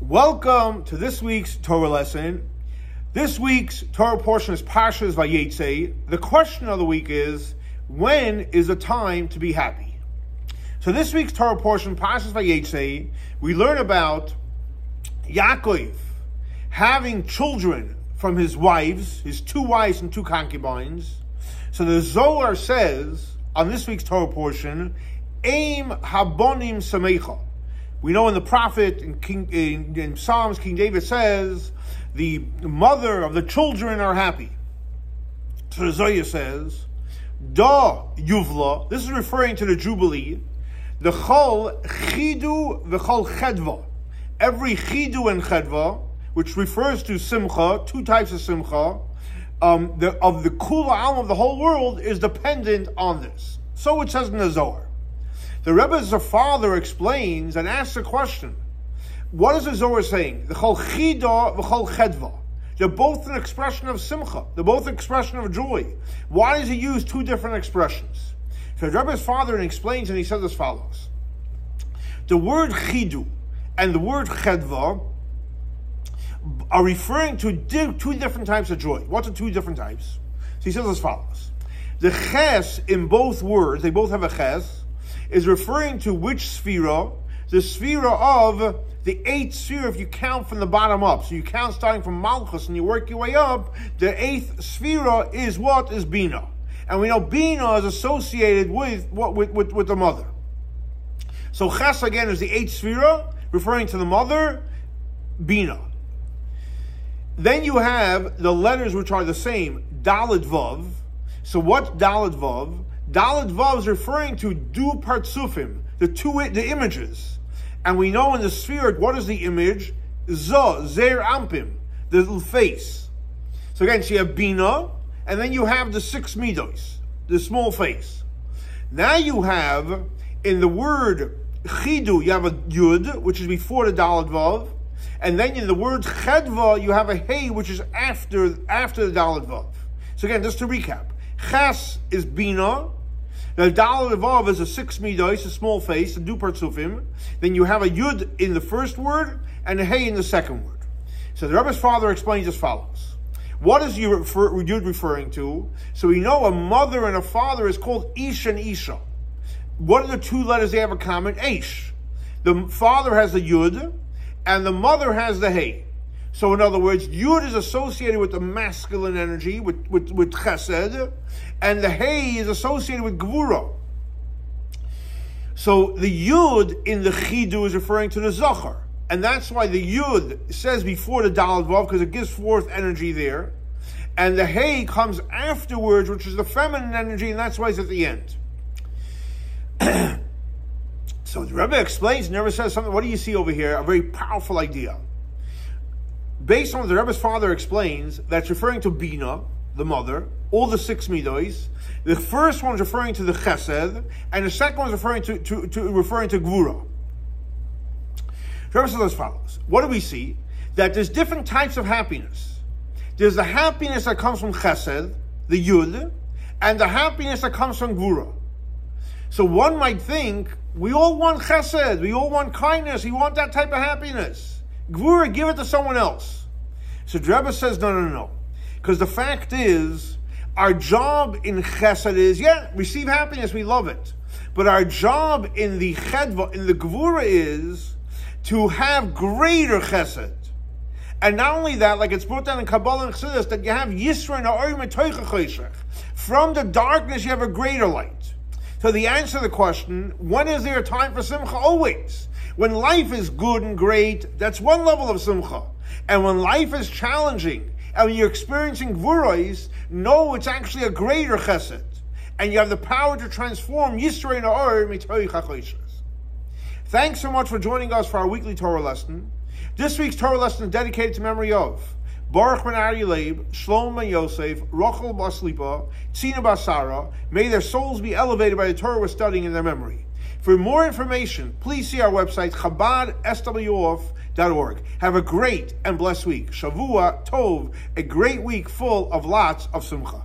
Welcome to this week's Torah lesson. This week's Torah portion is Parsha Vayeitzei. The question of the week is, when is a time to be happy? So this week's Torah portion, Parsha Vayeitzei, we learn about Yaakov having children from his wives, his two wives and two concubines. So the Zohar says, on this week's Torah portion, Aim Habonim Samecha. We know in the prophet, in Psalms, King David says, the mother of the children are happy. So the Zohar says, Da Yuvla, this is referring to the Jubilee, the Chol Chidu v'Chol Chedva. Every Chidu and Chedva, which refers to Simcha, two types of Simcha, of the Kula Alm of the whole world, is dependent on this. So it says in the Zohar. The Rebbe's father explains and asks a question. What is the Zohar saying? The Chol Chida v'Chol Chedva. They're both an expression of Simcha. They're both an expression of joy. Why does he use two different expressions? So the Rebbe's father explains, and he says as follows. The word Chidu and the word Chedva are referring to two different types of joy. What are two different types? So he says as follows. The Ches in both words, they both have a Ches, is referring to which sphera? The sphera of the eighth sphere if you count from the bottom up. So you count starting from Malchus and you work your way up. The eighth sphera is what? Is Bina. And we know Bina is associated with the mother. So Ches again is the eighth sphera, referring to the mother, Bina. Then you have the letters which are the same, Daled Vav. So what's Daled Vav? Daled Vav is referring to Du Partsufim, the images. And we know in the sphere, what is the image? Zer Ampim, the little face. So again, so you have Bina, and then you have the six Midos, the small face. Now you have, in the word Chidu, you have a Yud, which is before the Daled Vav. And then in the word Chedva, you have a Hey, which is after the Daled Vav. So again, just to recap. Ches is Bina. The Daled Vav is a six Midos, a small face, a Du Partsufim. Then you have a Yud in the first word and a Hey in the second word. So the Rebbe's father explains as follows. What is Yud referring to? So we know a mother and a father is called Ish and Isha. What are the two letters they have in common? Ish. The father has the Yud and the mother has the Hey. So in other words, Yud is associated with the masculine energy, with Chesed, and the Hey is associated with Gvura. So the Yud in the Chidu is referring to the Zohar. And that's why the Yud says before the Daled Vav, because it gives forth energy there. And the Hey comes afterwards, which is the feminine energy, and that's why it's at the end. So the Rebbe explains, never says something, what do you see over here? A very powerful idea. Based on what the Rebbe's father explains, that's referring to Bina, the mother, all the six Midos. The first one is referring to the Chesed, and the second one is referring to Gvura. The Rebbe says as follows. What do we see? That there's different types of happiness. There's the happiness that comes from Chesed, the Yud, and the happiness that comes from Gvura. So one might think, we all want Chesed, we all want kindness, we want that type of happiness. Gvura, give it to someone else. So the Rebbe says, no. Because the fact is, our job in Chesed is, receive happiness, we love it. But our job in the Chedva, in the Gvura is to have greater Chesed. And not only that, like it's brought down in Kabbalah and Chassidus, that you have Yisra and Ha'orim and Toicha Choshech. From the darkness, you have a greater light. So the answer to the question, when is there a time for Simcha? Always. When life is good and great, that's one level of Simcha. And when life is challenging, and when you're experiencing Gvuros, no, it's actually a greater Chesed. And you have the power to transform Yisrei Na'or Mitoich HaChoshech. Thanks so much for joining us for our weekly Torah lesson. This week's Torah lesson is dedicated to memory of Baruch ben Ari Leib, Shlomo ben Yosef, Rachel Baslipa, Tzina Basara. May their souls be elevated by the Torah we're studying in their memory. For more information, please see our website, chabadswof.org. Have a great and blessed week. Shavua Tov, a great week full of lots of Simcha.